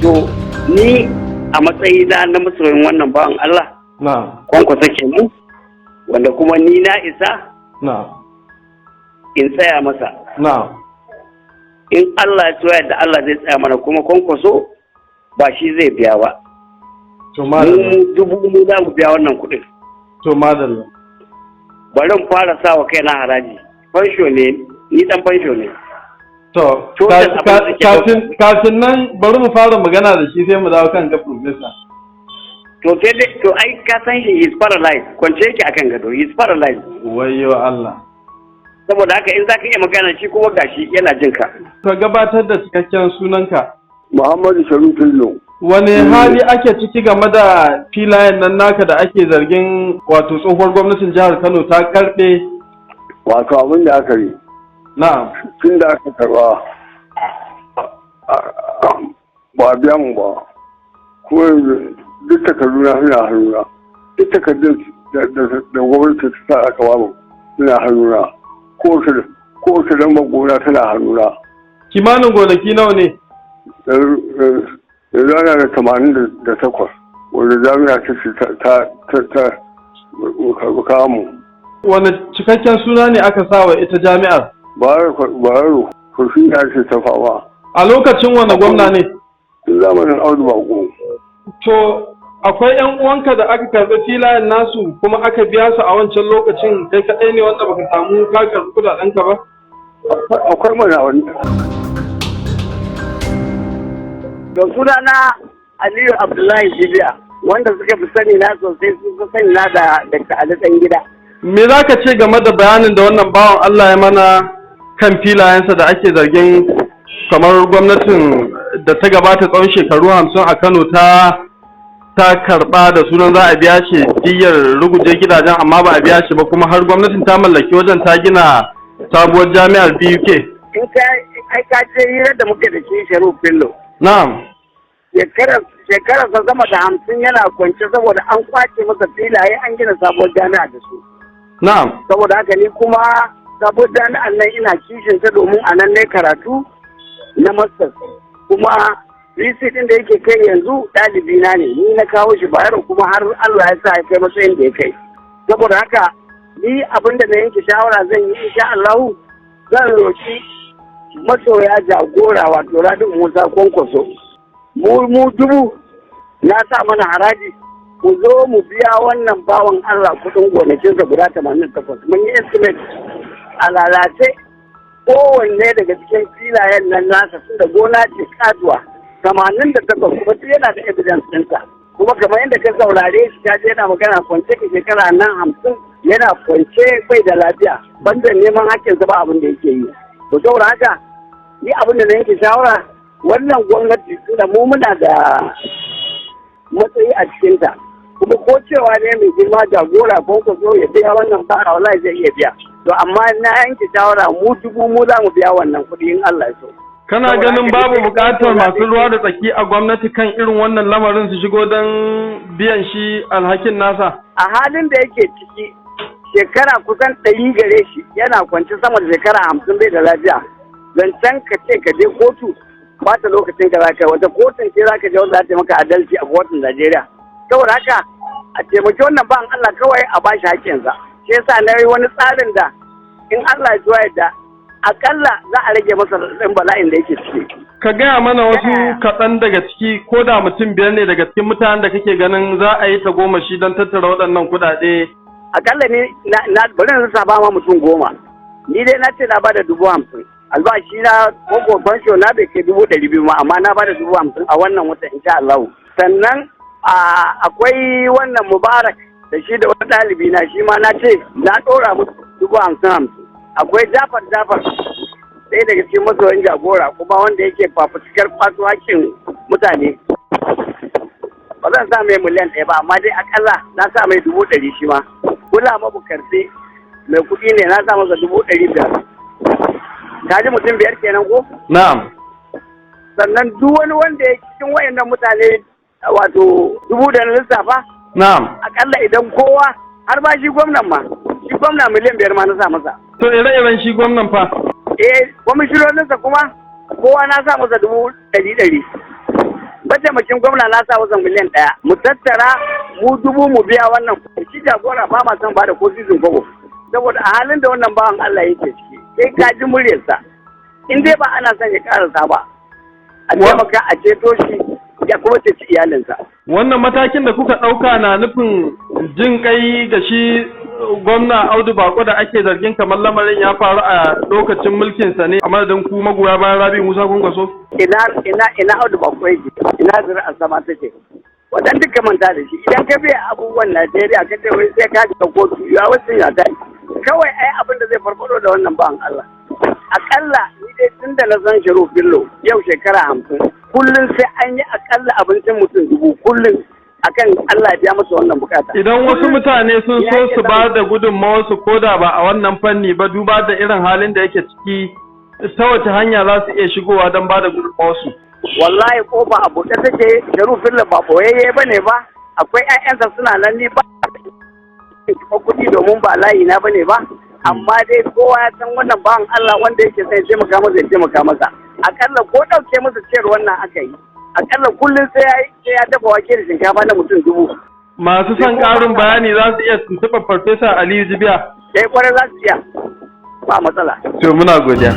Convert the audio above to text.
To ni a matsayina na masoyin wannan bawan Allah Kwankwaso kenan wanda kuma ni na isa in tsaya masa. In Allah ya soya da Allah zai tsaya mana kuma Kwankwaso ba shi zai biya ba. Mu dubu mu za mu biya wannan kuɗin. To madalla. Bari in fara sa wa kaina haraji. Fansho ne, ni dan fansho ne. To, kafin nan bari mu fara magana da shi sai mu dawo kan ga professor. To ai ka san shi is paralyzed, kwance yake akan gado, is paralyzed. Wayyo Allah. Saboda haka in zaka iya magana shi kuma gashi yana jin ka. Ka gabatar da cikakken sunanka. Muhammadu Sharifullo. Wane hali ake ciki game da filayen nan naka da ake zargin wato tsohuwar gwamnatin jihar Kano ta karbe? Wato abin da aka yi. Na'am. Tun da aka karba ba biya mu ba. Kuma duk takarduna suna hannuna. Duk takardun da gwamnati ta sa aka ba mu suna hannuna. Kowace lambar gona tana hannuna. Kimanin gonaki nawa ne? Yanzu ana da 88 wanda jami'a ta ce ta kawo mu. Wane cikakken suna ne aka sa wa ita jami'ar? Bayero, kurfi ya ce ta fama. A lokacin wane gwamna ne? Tun zamanin Audu Bako. To, akwai 'yan uwanka da aka karɓi filayen nasu kuma aka biya su a wancan lokacin kai kaɗai ne wanda baka samu ka karɓi kuɗaɗenka ba? Akwai mana wani. Da sunana Aliyu Abdullahi Jibiya wanda suka fi sani na sosai sun sani na da Dr. Ali Ɗangida. Me za ka ce game da bayanin da wannan bawan Allah ya mana kan filayensa da ake zargin kamar gwamnatin da ta gabata tsawon shekaru 50 a Kano ta karɓa da sunan za a biya shi diyyar ruguje gidajen amma ba a biya shi ba kuma har gwamnatin ta mallaki wajen ta gina sabuwar jami'ar BUK. In ka ce hirar da muke da shi Sharif Bello. Na'am. Shekararsa sama da 50 yana kwance saboda an kwace masa filaye an gina sabuwar jami'a da su. Na'am. Saboda haka ni kuma sabuwar jami'an nan ina kishin ta domin a nan ne karatu na masters. Kuma receipt ɗin da yake kai yanzu ɗalibi na ne ni na kawo shi Bayero kuma har Allah ya sa ya kai matsayin da ya kai. Saboda haka ni abin da na yanke shawara zan yi insha Allahu zan roki masoya jagora wato Rabi'u Musa Kwankwaso. Mu dubu na sa mana haraji ku zo mu biya wannan bawan Allah kudin gonakinsa guda 88 mun yi estimate a lalace kowanne daga cikin filayen nan nasa tun da gona ce katuwa 88 kuma duk yana da evidence ɗinsa kuma kamar yadda ka saurare shi ta je yana magana kwance ka shekara nan 50 yana kwance bai da lafiya banda neman hakkinsa ba abin da yake yi to saboda haka ni abin da na yanke shawara wannan gwamnati tunda mu muna da matsayi a cikinta kuma ko cewa ne mai girma jagora ko ko so ya biya wannan fara wallahi zai iya biya to amma na yanke shawara mu dubu mu za mu biya wannan kuɗi in Allah ya so. Kana ganin babu buƙatar masu ruwa da tsaki a gwamnati kan irin wannan lamarin su shigo don biyan shi alhakin nasa? A halin da yake ciki shekara kusan 100 gare shi yana kwance sama da shekara 50 bai da lafiya. Zancen ka ce ka je kotu ba ta lokacin ka zaka wata kotun ce zaka je wanda za ta maka adalci a kotun Najeriya. Saboda haka a taimaki wannan ban Allah kawai a bashi haƙƙinsa. Shi yasa na yi wani tsarin da in Allah ya zuwa yadda akalla za a rage masa ɗin bala'in da yake ciki. Ka gaya mana wasu kaɗan daga ciki ko da mutum 5 ne daga cikin mutanen da kake ganin za a yi ta goma shi don tattara waɗannan kuɗaɗe. Akalla ne na bari na saba ma mutum 10. Ni dai na ce na bada 50,000. Albashi na koko fansho na bai kai 200,000 ma amma na bada 50,000 a wannan wata insha Allah. Sannan akwai wannan Mubarak da shi da wani ɗalibi na shi ma na ce na ɗora musu 50,000. Akwai Jafar ɗaya daga cikin masoyan jagora kuma wanda yake fafutukar kwato hakkin mutane. Ba zan sa mai miliyan 1 ba amma dai akalla na sa mai 100,000 shi ma. Kula mabukarce mai kuɗi ne na sa masa 500,000. Ka ji mutum 5 kenan ko? Na'am. Sannan duk wani wanda ya cikin wayannan mutane wato 1000 da na lissafa? Na'am. Akalla idan kowa har ba shi gwamnan ma. Shi gwamna miliyan 5 ma na sa masa. To ire-iren shi gwamnan fa? Kwamishinoninsa kuma kowa na sa masa 100,000. mataimakin gwamna na sa wasan miliyan 1 mu tattara mu 1000 mu biya wannan shi jagora ba ma son ba da ko sizin kobo saboda a halin da wannan bawan Allah yake ciki sai ka ji muryarsa in dai ba ana son ya karasa ba a taimaka a ceto shi ya kuma ceci iyalinsa. Wannan matakin da kuka ɗauka na nufin jin kai ga shi gwamna Audu Bako da ake zargin kamar lamarin ya faru a lokacin mulkinsa ne a madadin ku magoya bayan Rabi Musa Kwankwaso? Ina Audu Bako yake, ina zuri'ar sama take. Wadan duka manta da shi idan ka biya abubuwan Najeriya ka ce wai sai ka ga kotu ya wasu ya kai. Kawai ai abin da zai farfado da wannan bawan Allah. Akalla ni dai tun da na san Sharu Bello yau shekara 50 kullum sai an yi akalla abincin mutum 1000 kullum akan Allah ya masa wannan bukata. Idan wasu mutane sun so su ba da gudunmawar su koda ba a wannan fanni ba duba da irin halin da yake ciki ta wace hanya za su iya shigowa don ba da gudunmawar su. Wallahi kofa a buɗe take Sharu Bello ba boyayye bane ba akwai ƴaƴansa suna nan ni ba kuɗi domin ba layi na bane ba. Amma dai kowa ya san wannan bawan Allah wanda yake sai taimaka masa ya taimaka masa akalla ko ɗauke masa ciyar wannan aka yi akalla kullum sai ya dafa wake da shinkafa na mutum 1000. Masu son ƙarin bayani za su iya tuntuɓar Farfesa Aliyu Jibiya? Kwarai za su iya ba matsala. To muna godiya.